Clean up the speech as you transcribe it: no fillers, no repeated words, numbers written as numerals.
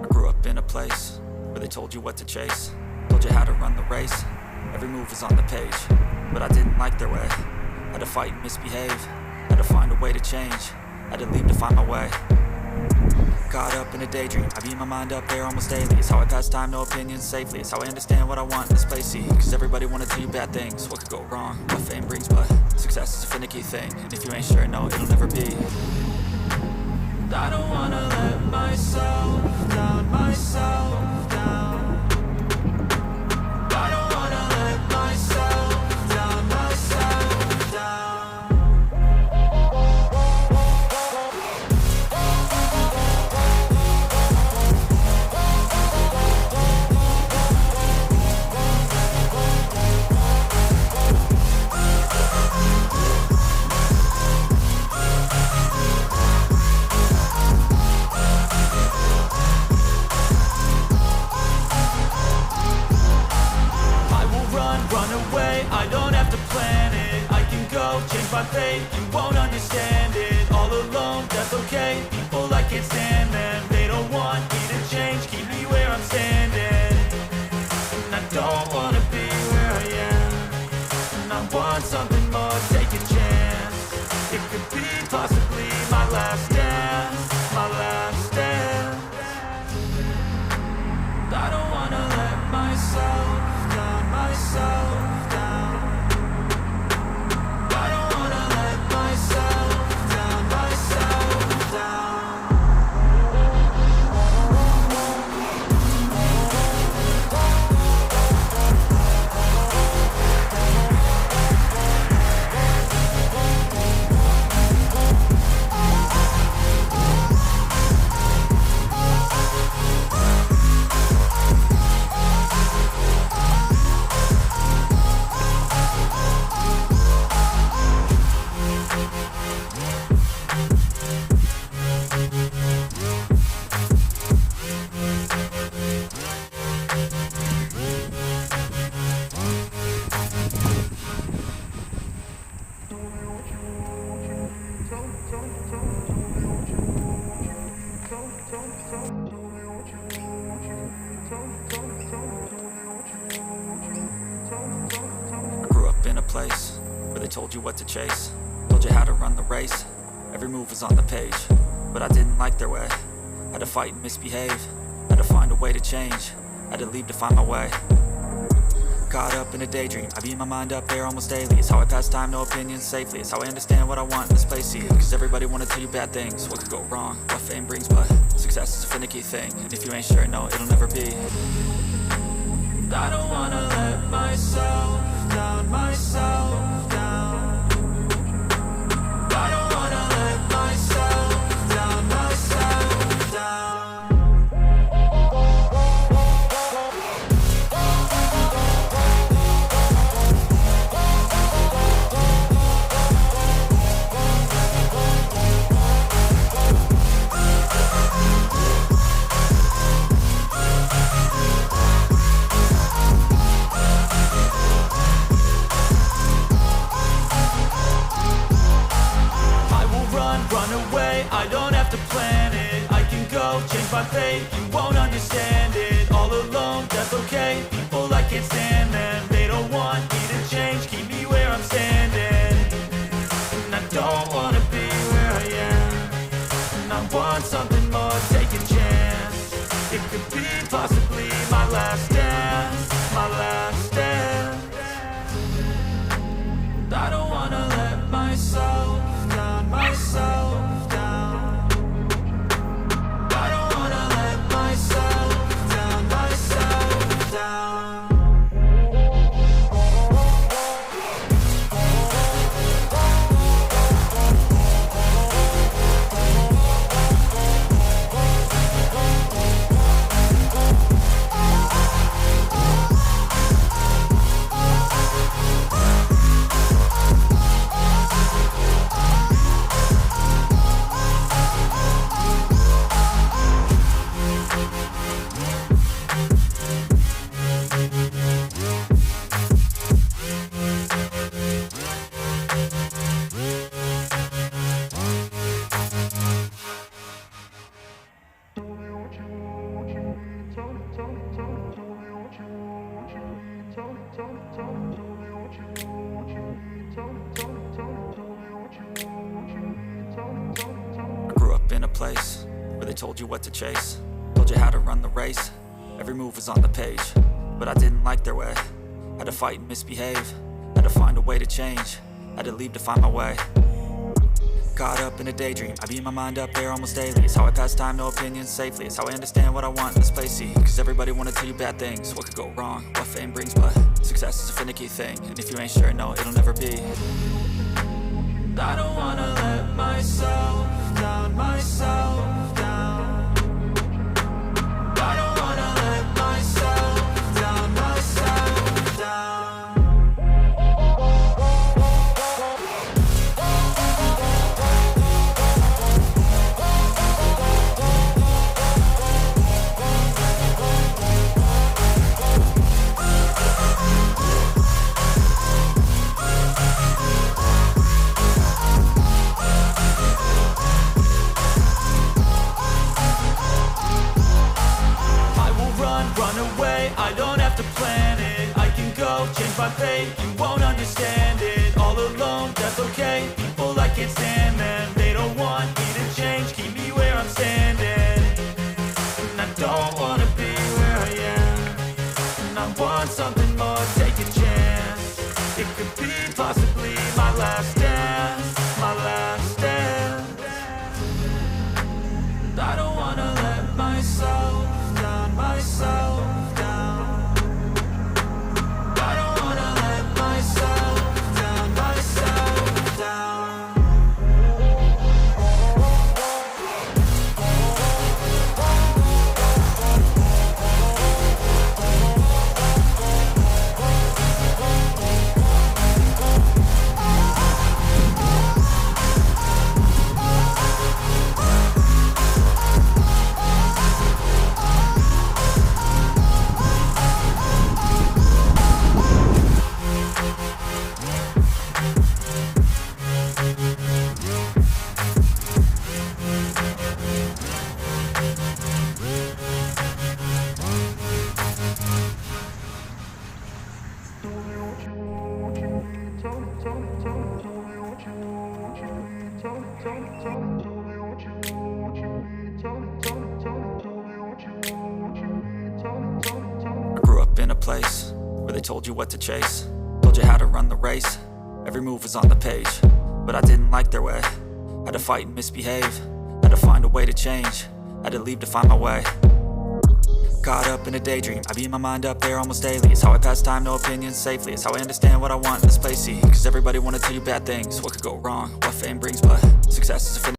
I grew up in a place where they told you what to chase, told you how to run the race. Every move was on the page, but I didn't like their way. Had to fight and misbehave, had to find a way to change, had to leave to find my way. Caught up in a daydream, I beat my mind up there almost daily. It's how I pass time, no opinions safely. It's how I understand what I want in this place, see. Cause everybody wanna tell you bad things, what could go wrong, what fame brings. But success is a finicky thing, and if you ain't sure, no, it'll never be. I don't wanna let myself down, myself down. I don't wanna let myself down, myself down. Change my fate, you won't understand it. All alone, that's okay. People, I can't stand them. They don't want me to change, keep me where I'm standing. And I don't wanna be where I am, and I want something more, take a chance. It could be possibly my last dance, my last dance. I don't wanna let myself down, myself down. Place where they told you what to chase, told you how to run the race. Every move was on the page, but I didn't like their way. Had to fight and misbehave, had to find a way to change, had to leave to find my way. Caught up in a daydream, I beat my mind up there almost daily. It's how I pass time, no opinions safely. It's how I understand what I want in this place, see. Cause everybody wanna tell you bad things, what could go wrong, what fame brings. But success is a finicky thing, and if you ain't sure, no, it'll never be. I don't wanna let myself down, myself down. I don't wanna let myself down, myself down. I don't have to plan it, I can go change my fate. You won't understand it, all alone, that's okay. People, I can't stand them, they don't want me to change, keep me where I'm standing. And I don't wanna be where I am, and I want something more, take a chance. It could be possibly my last dance, my last dance. I don't wanna let myself down, myself. I grew up in a place where they told you what to chase, told you how to run the race. Every move was on the page, but I didn't like their way. Had to fight and misbehave, had to find a way to change, had to leave to find my way. Caught up in a daydream, I beat my mind up there almost daily. It's how I pass time, no opinions safely. It's how I understand what I want in this place, see. Cause everybody wanna tell you bad things, what could go wrong, what fame brings. But success is a finicky thing, and if you ain't sure, no, it'll never be. I don't wanna let myself down, myself down. I don't wanna let myself down, myself down. I don't have to plan it, I can go change my fate. You won't understand it, all alone, that's okay. People I can't stand them, they don't want me to change. Keep me where I'm standing, and I don't wanna be where I am. And I want something more, take a chance. It could be possibly my last dance, my last dance. I don't wanna let myself down, myself. I grew up in a place where they told you what to chase, told you how to run the race. Every move was on the page, but I didn't like their way. Had to fight and misbehave, had to find a way to change, had to leave to find my way. Caught up in a daydream, I beat my mind up there almost daily. It's how I pass time, no opinions safely. It's how I understand what I want in this place, see. Cause everybody wanna tell you bad things, what could go wrong, what fame brings. But success is a